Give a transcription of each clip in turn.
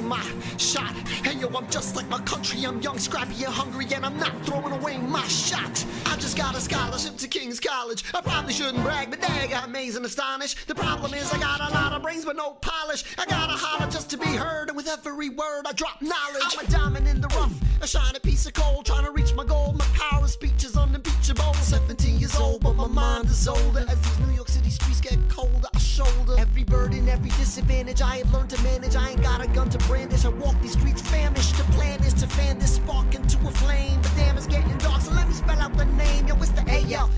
my shot. Hey yo, I'm just like my country, I'm young, scrappy and hungry, and I'm not throwing away my shot. I just got a scholarship to King's College. I probably shouldn't brag, but dang, I'm amazed and astonished. The problem is I got a lot of brains but no polish. I gotta holler just to be heard, and with every word I drop knowledge. I'm a diamond in the rough, a shiny piece of coal, trying to reach my goal. My power of speech is unimpeachable. 17 years old, but my mind is older. As these New York City streets get colder, I shoulder every burden, every disadvantage I have learned to manage. I ain't got a gun to brandish, I walk these streets famished. The plan is to fan this spark into a flame, but damn, it's getting dark, so let me spell out the name. Yo, it's the A-L-E-X-A-N-D-E-R.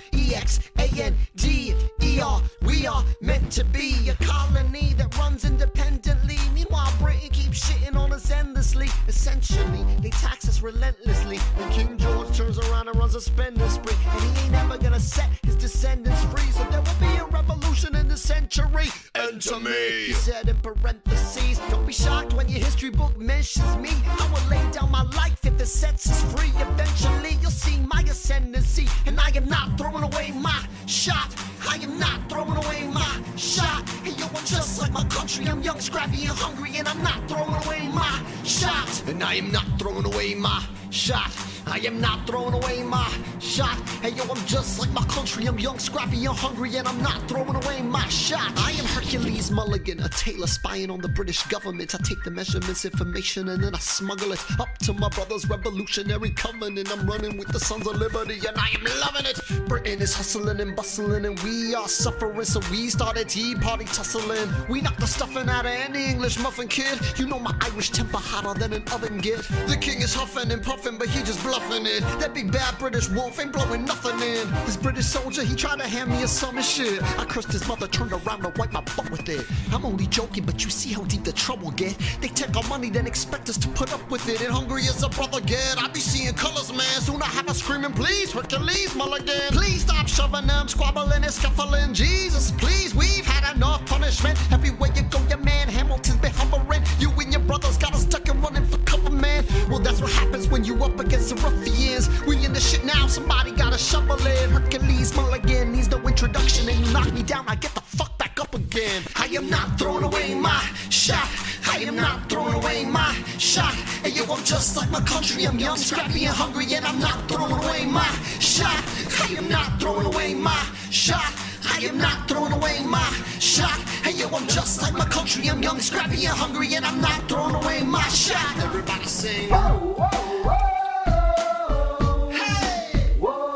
We are meant to be a colony that runs independently. Meanwhile, Britain keeps shitting on us endlessly. Essentially, they tax us relentlessly. When King George turns around and runs a spending spree, and he ain't never gonna set his descendants free. So there will be a revolution in the century. Enter me. He said in parentheses, don't be shocked when your history book mentions me. I will lay down my life if it sets us free. Eventually you'll see my ascendancy, and I am not throwing away my shot. I am not throwing away my shot. Hey yo, I'm just like my country, I'm young, scrappy and hungry, and I'm not throwing away my shot. And I am not throwing away my shot. I am not throwing away my shot. Hey yo, I'm just like my country, I'm young, scrappy and hungry, and I'm not throwing away my shot. I am Hercules Mulligan, a tailor spying on the British government. I take the measurements, information, and then I smuggle it up to my brother's revolutionary covenant. I'm running with the Sons of Liberty, and I am loving it. Britain is hustling and bustling, and we are suffering, so we started Tea Party tussling. We knocked the stuffing out of any English muffin kid. You know my Irish temper hotter than an oven git. The king is huffing and puffing, but he just bluffing it. That big bad British wolf ain't blowing nothing in. This British soldier, he tried to hand me a summer shit. I cursed his mother, turned around to wipe my butt with it. I'm only joking, but you see how deep the trouble get. They take our money, then expect us to put up with it. And hungry as a brother get, I be seeing colors, man. Soon I have a screaming, please, Hercules Mulligan. Please stop shoving them, squabbling and scuffling. Jesus, please, we've had enough punishment. Everywhere you go, your man Hamilton's been hovering. You and your brothers got us stuck and running for cover, man. Well, that's what happens when you up against the ruffians. We in the shit now, somebody gotta shovel it. Hercules Mulligan needs no introduction, and you knock me down, I get the fuck back up again. I am not throwing away my shot. I am not throwing away my shot. And yo, I'm just like my country, I'm young, scrappy and hungry, and I'm not throwing away my shot. I am not throwing away my shot. I am not throwing away my shot. Hey yo, I'm just like my country, I'm young, scrappy and hungry, and I'm not throwing away my shot. Everybody sing. Whoa, whoa, whoa. Hey. Whoa.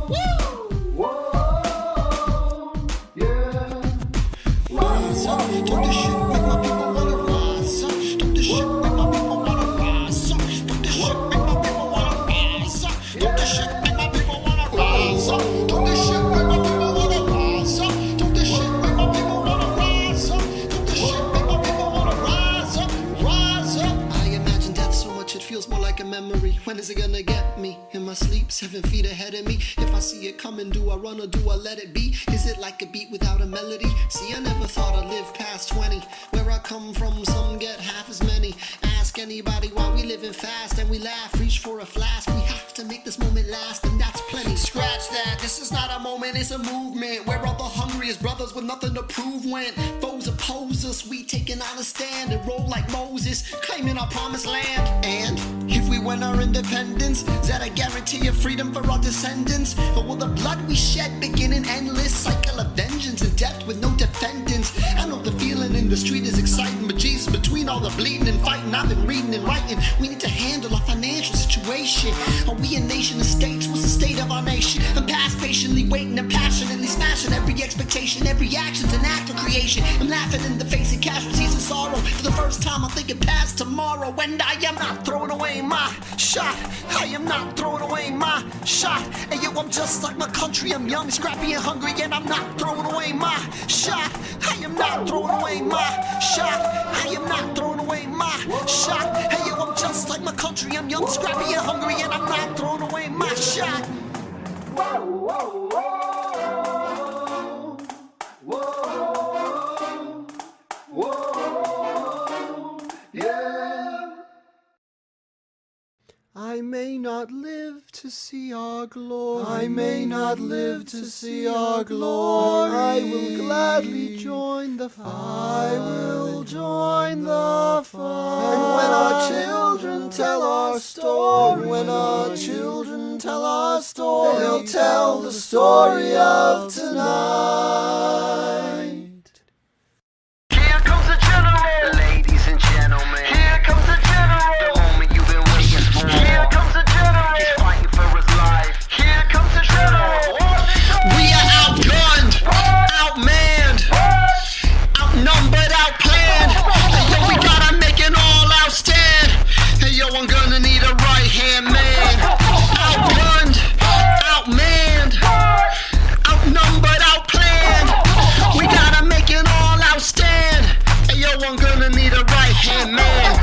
Woo. Whoa. Yeah. Rise up, don't this shit make my people wanna rise up. Don't this shit make my people wanna rise up. Don't this shit make my people wanna rise up. Don't this shit make my people wanna rise up. Don't this shit make my people wanna rise up. Don't this shit make my people wanna rise up. Don't this shit make my people wanna rise up. Rise up. I imagine death so much it feels more like a memory. When is it gonna get me? In my sleep, 7 feet ahead of me. If I see it coming, do I run or do I let it be? Is it like a beat without a melody? See, I never thought I'd live past 20. Where I come from, some get half as many. Ask anybody why we living fast, and we laugh, reach for a flask. We have to make this moment last, and that's plenty. Scratch that, this is not a moment, it's a movement. We're all the hungriest brothers with nothing to prove. When foes oppose us, we taking on a stand and roll like Moses, claiming our promised land. And if we win our independence, is that a guarantee of freedom for our descendants? Or will the blood we shed begin an endless cycle of vengeance and death with no defendants? I know the feeling in the street is exciting, but Jesus, between all the bleeding and fighting, I've been reading and writing. We need to handle our financial situation. Are we a nation of states? What's the state of our nation? I'm past patiently waiting and passionately smashing every expectation. Every action's an act of creation. I'm laughing in the face of casualties and sorrow. For the first time I'm thinking past tomorrow, and I am not throwing away my shot. I am not throwing away my shot. And yo, I'm just like my country, I'm young, scrappy and hungry, and I'm not throwing away my shot. I am not throwing away my shot. I am not throwing away my shot. Hey yo, I'm just like my country, I'm young, scrappy and hungry, and I'm not throwing away my shot. Whoa, whoa, whoa. Whoa. Whoa. Yeah. I may not live to see our glory. I may not live to see our glory. I will gladly join the fight. I will join the fight. our story. When our children tell our story, they'll tell the story of tonight. Here comes the general, ladies and gentlemen. Here comes the general, the moment you've been waiting for. Here comes the general, he's fighting for his life. Here comes the general. We are outgunned, outmanned, outnumbered, outplanned. Hey yo, we gotta make an all-out stand. Hey yo, I'm gonna need a right-hand man. Outgunned, outmanned, outnumbered, outplanned. We gotta make an all-out stand. Hey yo, I'm gonna need a right-hand man.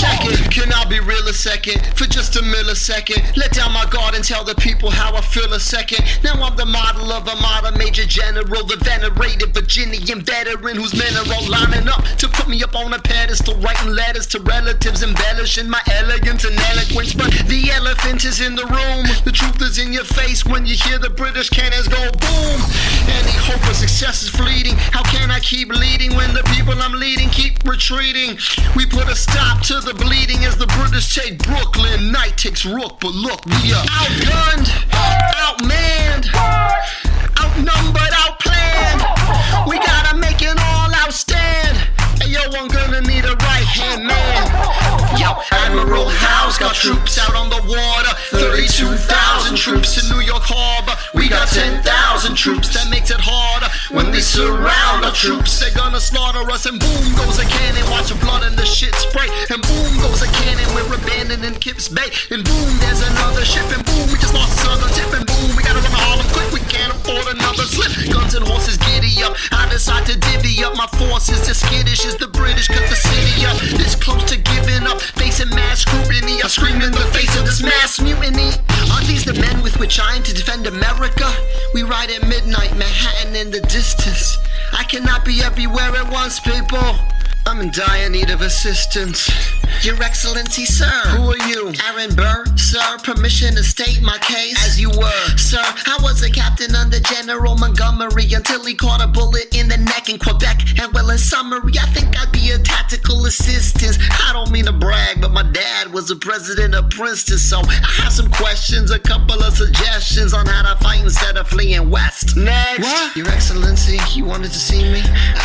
Check it, can I be real a second? For just a millisecond, let down my guard and tell the people how I feel a second. Now I'm the model of a modern major general, the venerated Virginian veteran whose men are all lining up to put me up on a pedestal, writing letters to relatives, embellishing my elegance and eloquence. But the elephant is in the room, the truth is in your face when you hear the British cannons go boom. Any hope of success is fleeting. How can I keep leading when the people I'm leading keep retreating? We put a stop to the bleeding as the British take Brooklyn. Night takes Rook, but look, we are outgunned, outmanned, outnumbered, outplanned. We gotta make an all-out stand. Hey yo, I'm gonna need a right-hand man. Yo, Admiral Howe's got troops out on the water, 32,000 troops in New York Harbor. We got 10,000 troops, that makes it harder. When they surround our troops, they're gonna slaughter us. And boom goes a cannon, watch the blood and the shit spray. And boom goes a cannon, we're abandoning Kips Bay. And boom, there's another ship. And boom, we just lost the southern tip. And boom, we gotta run to Harlem quick, we can't afford another slip. Guns and horses giddy up, I decide to divvy up my forces. As skittish as the British cut the city up. This close to giving up, facing mass scrutiny. I scream in the face of this mass mutiny. Are these the men with which I am to defend America? We ride at midnight, Manhattan in the distance. I cannot be everywhere at once, people. I'm in dire need of assistance. Your Excellency, sir. Who are you? Aaron Burr, sir. Permission to state my case. As you were, sir. I was a captain under General Montgomery until he caught a bullet in the neck in Quebec. And well, in summary, I think I'd be a tactical assistance. I don't mean to brag, but my dad was the president of Princeton, so I have some questions, a couple of suggestions on how to fight instead of fleeing west. Next. What? Your Excellency, you wanted to see me?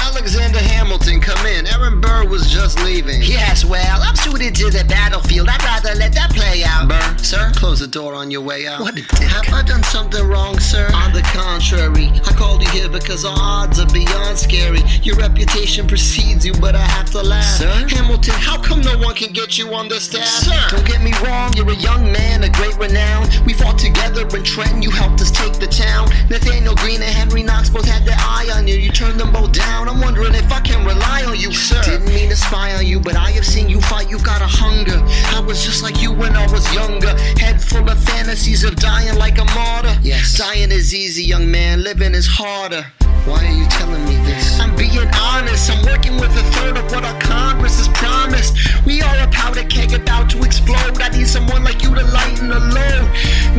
Alexander Hamilton, come in. Aaron Burr was just leaving. Yes, well, I'm suited to the battlefield. I'd rather let that play out. Burr, sir, close the door on your way out. What a dick. Have I done something wrong, sir? On the contrary, I called you here because our odds are beyond scary. Your reputation precedes you, but I have to laugh. Sir? Hamilton, how come no one can get you on the staff? Sir, don't get me wrong, you're a young man, a great renown. We fought together in Trenton, you helped us take the town. Nathaniel Greene and Henry Knox both had their eye on you. You turned them both down. I'm wondering if I can rely on you, sir. Didn't mean to spy on you, but I have seen you fight. You've got a hunger. I was just like you when I was younger. Head full of fantasies of dying like a martyr. Yes, dying is easy, young man. Living is harder. Why are you telling me this? I'm being honest. I'm working with a third of what our Congress has promised. We are a powder keg about to explode. I need someone like you to lighten the load.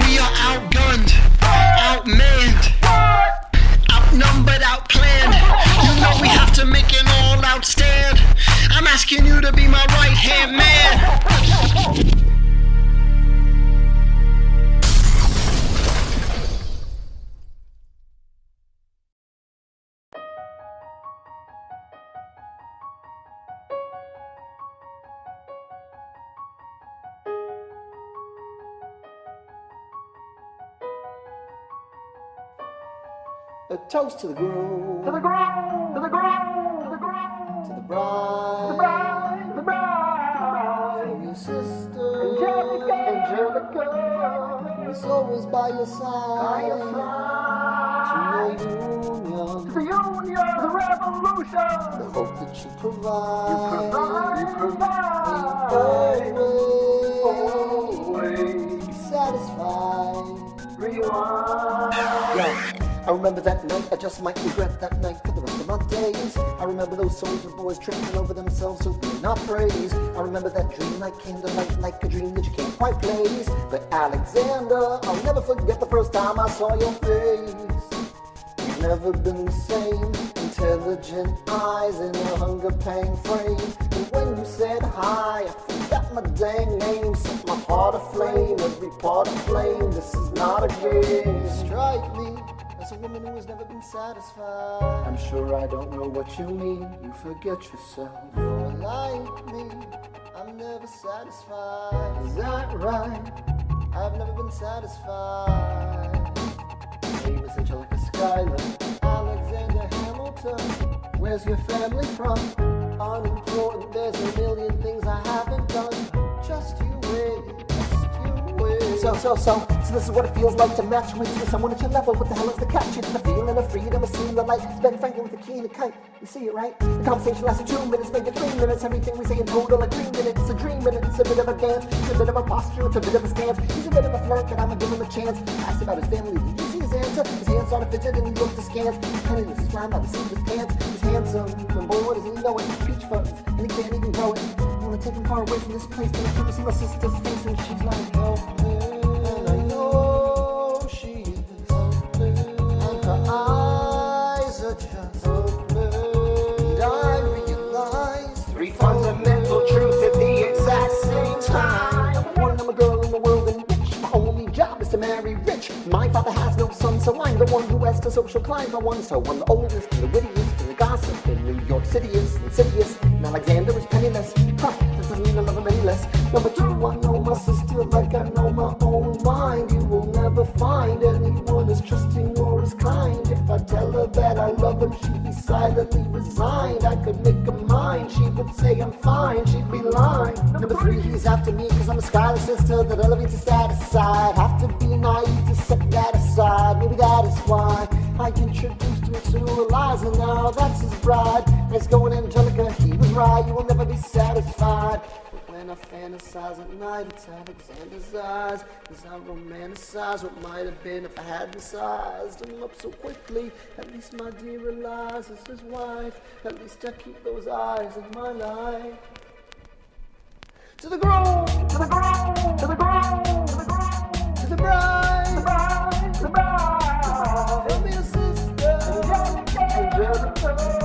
We are outgunned, outmanned, outnumbered, outplanned. You know we have to make an all-out stand. I'm asking you to be my right-hand man. A toast to the groom, To the groom, to the groom, to the groom, to the bride, the bride, the bride. for your sister, Angelica, Angelica, who's always by your side, by your side. to your union, The union, the revolution. the hope that you provide, Provide, always be satisfied. rewind. Yeah. I remember that night, I just might regret that night for the rest of my days. I remember those soldier boys tripping over themselves so they not praise. I remember that dream like candlelight, like a dream that you can't quite place. But Alexander, I'll never forget the first time I saw your face. You've never been the same, and intelligent eyes in a hunger-paying frame. And when you said hi, I forgot my dang name. Set my heart aflame, every part aflame. This is not a game. You strike me as a woman who has never been satisfied. I'm sure I don't know what you mean. You forget yourself. You're like me, I'm never satisfied. Is that right? I've never been satisfied. Name is Angelica Schuyler, Alexander Hamilton. Where's your family from? Unimportant, there's a million things I haven't done. Just you wait, just you wait. So this is what it feels like to match with someone at your level. What the hell is the catch? It's the feeling of freedom, a scene, the light. It's Ben Franklin with a key and a kite. You see it, right? The conversation lasted 2 minutes, maybe 3 minutes. Everything we say in total agreement. It's a dream and it's a bit of a dance. It's a bit of a posture, it's a bit of a stance. He's a bit of a flirt, but I'ma give him a chance. Asked about his family, did you see his answer? His hands started fidget and he looked askance. Penniless, he's flying by the seat of his pants. He's handsome, and boy does he know it. Peach fuzz, and he can't even grow it. I wanna take him far away from this place, but I come to see my sister's face and she's like, oh, and I know she is. And her eyes are just and I realize 3 fundamental truths at the exact same time. Number 1, I'm a girl in the world and rich. My only job is to marry rich. My father has no son, so I'm the one who has to social climb for one. So I'm the oldest and the wittiest and the gossip in New York City is insidious. And Alexander is penniless. Huh, that doesn't mean I love him any less. Number 2, I know my sister like I know my own mind. You will never find anyone as trusting or as kind. If I tell her that I love him, she'd be silently resigned. I could make her mine, she would say I'm fine, she'd be lying. Number 3, he's after me cause I'm a Schuyler sister that elevates his status side. Have to be naive to set that aside, maybe that is why I introduced him to Eliza. Now that's his bride. Nice going, Angelica, he was right. You will never be satisfied. But when I fantasize at night, it's Alexander's eyes. As I romanticize what might have been if I hadn't sized him up so quickly. At least my dear Eliza's his wife. At least I keep those eyes in my life. To the groom, to the groom, to the groom, to the groom, to the bride, the bride, the bride. Tell me a sister, Angelica.